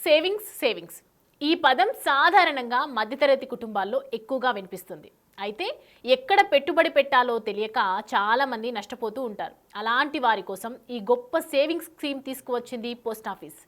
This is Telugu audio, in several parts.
సేవింగ్స్ ఈ పదం సాధారణంగా మధ్యతరగతి కుటుంబాల్లో ఎక్కువగా వినిపిస్తుంది. అయితే ఎక్కడ పెట్టుబడి పెట్టాలో తెలియక చాలా మంది నష్టపోతూ ఉంటారు. అలాంటి వారి కోసం ఈ గొప్ప సేవింగ్స్ స్కీమ్ తీసుకువచ్చింది పోస్ట్ ఆఫీస్.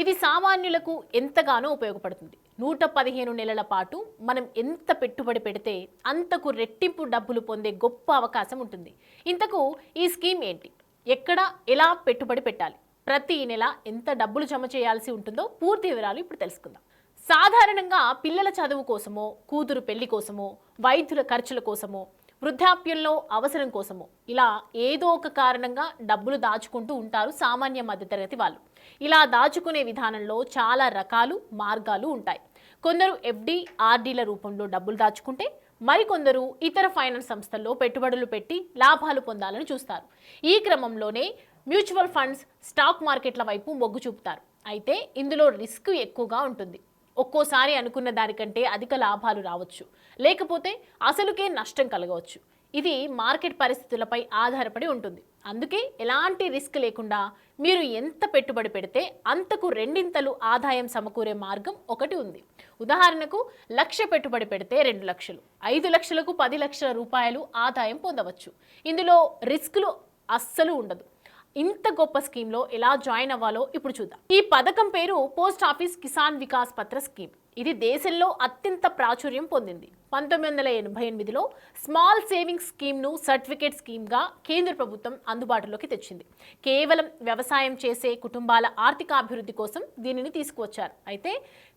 ఇది సామాన్యులకు ఎంతగానో ఉపయోగపడుతుంది. 115 నెలల పాటు మనం ఎంత పెట్టుబడి పెడితే అంతకు రెట్టింపు డబ్బులు పొందే గొప్ప అవకాశం ఉంటుంది. ఇంతకు ఈ స్కీమ్ ఏంటి, ఎక్కడ ఎలా పెట్టుబడి పెట్టాలి, ప్రతి నెల ఎంత డబ్బులు జమ చేయాల్సి ఉంటుందో పూర్తి వివరాలు ఇప్పుడు తెలుసుకుందాం. సాధారణంగా పిల్లల చదువు కోసమో, కూతురు పెళ్లి కోసమో, వైద్యుల ఖర్చుల కోసమో, వృద్ధాప్యంలో అవసరం కోసమో ఇలా ఏదో ఒక కారణంగా డబ్బులు దాచుకుంటూ ఉంటారు సామాన్య మధ్యతరగతి వాళ్ళు. ఇలా దాచుకునే విధానంలో చాలా రకాలు మార్గాలు ఉంటాయి. కొందరు ఎఫ్డి, ఆర్డీల రూపంలో డబ్బులు దాచుకుంటే మరికొందరు ఇతర ఫైనాన్స్ సంస్థల్లో పెట్టుబడులు పెట్టి లాభాలు పొందాలని చూస్తారు. ఈ క్రమంలోనే మ్యూచువల్ ఫండ్స్, స్టాక్ మార్కెట్ల వైపు మొగ్గు చూపుతారు. అయితే ఇందులో రిస్క్ ఎక్కువగా ఉంటుంది. ఒక్కోసారి అనుకున్న దానికంటే అధిక లాభాలు రావచ్చు, లేకపోతే అసలుకే నష్టం కలగవచ్చు. ఇది మార్కెట్ పరిస్థితులపై ఆధారపడి ఉంటుంది. అందుకే ఎలాంటి రిస్క్ లేకుండా మీరు ఎంత పెట్టుబడి పెడితే అంతకు రెండింతలు ఆదాయం సమకూరే మార్గం ఒకటి ఉంది. ఉదాహరణకు 1,00,000 పెట్టుబడి పెడితే 2 లక్షలు, 5 లక్షలకు 10 లక్షల రూపాయలు ఆదాయం పొందవచ్చు. ఇందులో రిస్కులు అస్సలు ఉండదు. ఇంత గొప్ప స్కీమ్లో ఎలా జాయిన్ అవ్వాలో ఇప్పుడు చూద్దాం. ఈ పథకం పేరు పోస్ట్ ఆఫీస్ కిసాన్ వికాస్ పత్ర స్కీమ్. ఇది దేశంలో అత్యంత ప్రాచుర్యం పొందింది. 1988లో స్మాల్ సేవింగ్స్ స్కీమ్ను సర్టిఫికేట్ స్కీమ్గా కేంద్ర ప్రభుత్వం అందుబాటులోకి తెచ్చింది. కేవలం వ్యవసాయం చేసే కుటుంబాల ఆర్థిక అభివృద్ధి కోసం దీనిని తీసుకువచ్చారు. అయితే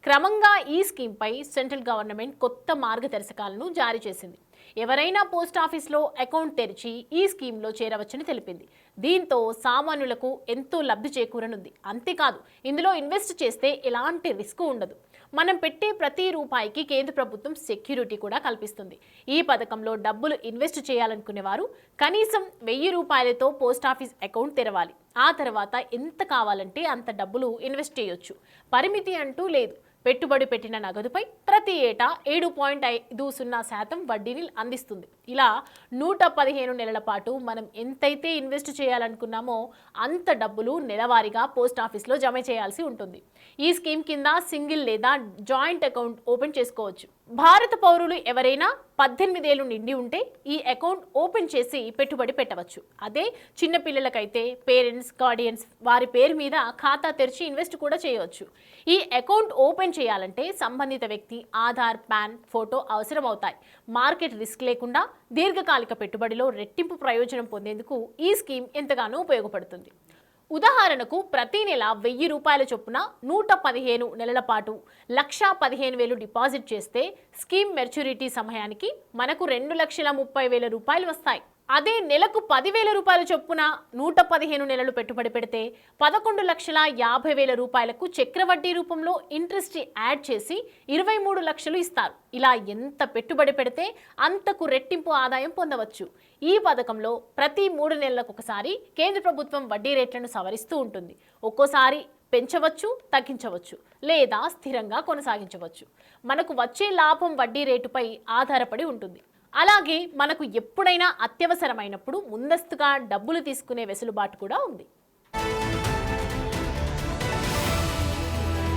క్రమంగా ఈ స్కీమ్పై సెంట్రల్ గవర్నమెంట్ కొత్త మార్గదర్శకాలను జారీ చేసింది. ఎవరైనా పోస్ట్ ఆఫీస్లో అకౌంట్ తెరిచి ఈ స్కీమ్లో చేరవచ్చని తెలిపింది. దీంతో సామాన్యులకు ఎంతో లబ్ధి చేకూరనుంది. అంతేకాదు, ఇందులో ఇన్వెస్ట్ చేస్తే ఎలాంటి రిస్క్ ఉండదు. మనం పెట్టే ప్రతి రూపాయికి కేంద్ర ప్రభుత్వం సెక్యూరిటీ కూడా కల్పిస్తుంది. ఈ పథకంలో డబ్బులు ఇన్వెస్ట్ చేయాలనుకునే వారు కనీసం 1,000 రూపాయలతో పోస్ట్ ఆఫీస్ అకౌంట్ తెరవాలి. ఆ తర్వాత ఎంత కావాలంటే అంత డబ్బులు ఇన్వెస్ట్ చేయొచ్చు. పరిమితి అంటూ లేదు. పెట్టుబడి పెట్టిన నగదుపై ప్రతి ఏటా 7.50% వడ్డీని అందిస్తుంది. ఇలా 115 నెలల పాటు మనం ఎంతైతే ఇన్వెస్ట్ చేయాలనుకున్నామో అంత డబ్బులు నెలవారీగా పోస్ట్ ఆఫీస్లో జమ చేయాల్సి ఉంటుంది. ఈ స్కీమ్ కింద సింగిల్ లేదా జాయింట్ అకౌంట్ ఓపెన్ చేసుకోవచ్చు. భారత పౌరులు ఎవరైనా 18 ఏళ్లు నిండి ఉంటే ఈ అకౌంట్ ఓపెన్ చేసి పెట్టుబడి పెట్టవచ్చు. అదే చిన్న పిల్లలకైతే పేరెంట్స్, గార్డియన్స్ వారి పేరు మీద ఖాతా తెరిచి ఇన్వెస్ట్ కూడా చేయవచ్చు. ఈ అకౌంట్ ఓపెన్ చేయాలంటే సంబంధిత వ్యక్తి ఆధార్, పాన్, ఫోటో అవసరం అవుతాయి. మార్కెట్ రిస్క్ లేకుండా దీర్ఘకాలిక పెట్టుబడిలో రెట్టింపు ప్రయోజనం పొందేందుకు ఈ స్కీమ్ ఎంతగానో ఉపయోగపడుతుంది. ఉదాహరణకు ప్రతి నెల 1,000 రూపాయల చొప్పున 115 నెలల పాటు 1,15,000 డిపాజిట్ చేస్తే స్కీమ్ మెచ్యూరిటీ సమయానికి మనకు 2,30,000 రూపాయలు వస్తాయి. అదే నెలకు 10,000 రూపాయల చొప్పున 115 నెలలు పెట్టుబడి పెడితే 11,50,000 రూపాయలకు చక్రవడ్డీ రూపంలో ఇంట్రెస్ట్ యాడ్ చేసి 23 లక్షలు ఇస్తారు. ఇలా ఎంత పెట్టుబడి పెడితే అంతకు రెట్టింపు ఆదాయం పొందవచ్చు. ఈ పథకంలో ప్రతి 3 నెలలకు ఒకసారి కేంద్ర ప్రభుత్వం వడ్డీ రేట్లను సవరిస్తూ ఉంటుంది. ఒక్కోసారి పెంచవచ్చు, తగ్గించవచ్చు, లేదా స్థిరంగా కొనసాగించవచ్చు. మనకు వచ్చే లాభం వడ్డీ రేటుపై ఆధారపడి ఉంటుంది. అలాగే మనకు ఎప్పుడైనా అత్యవసరమైనప్పుడు ముందస్తుగా డబ్బులు తీసుకునే వెసులుబాటు కూడా ఉంది.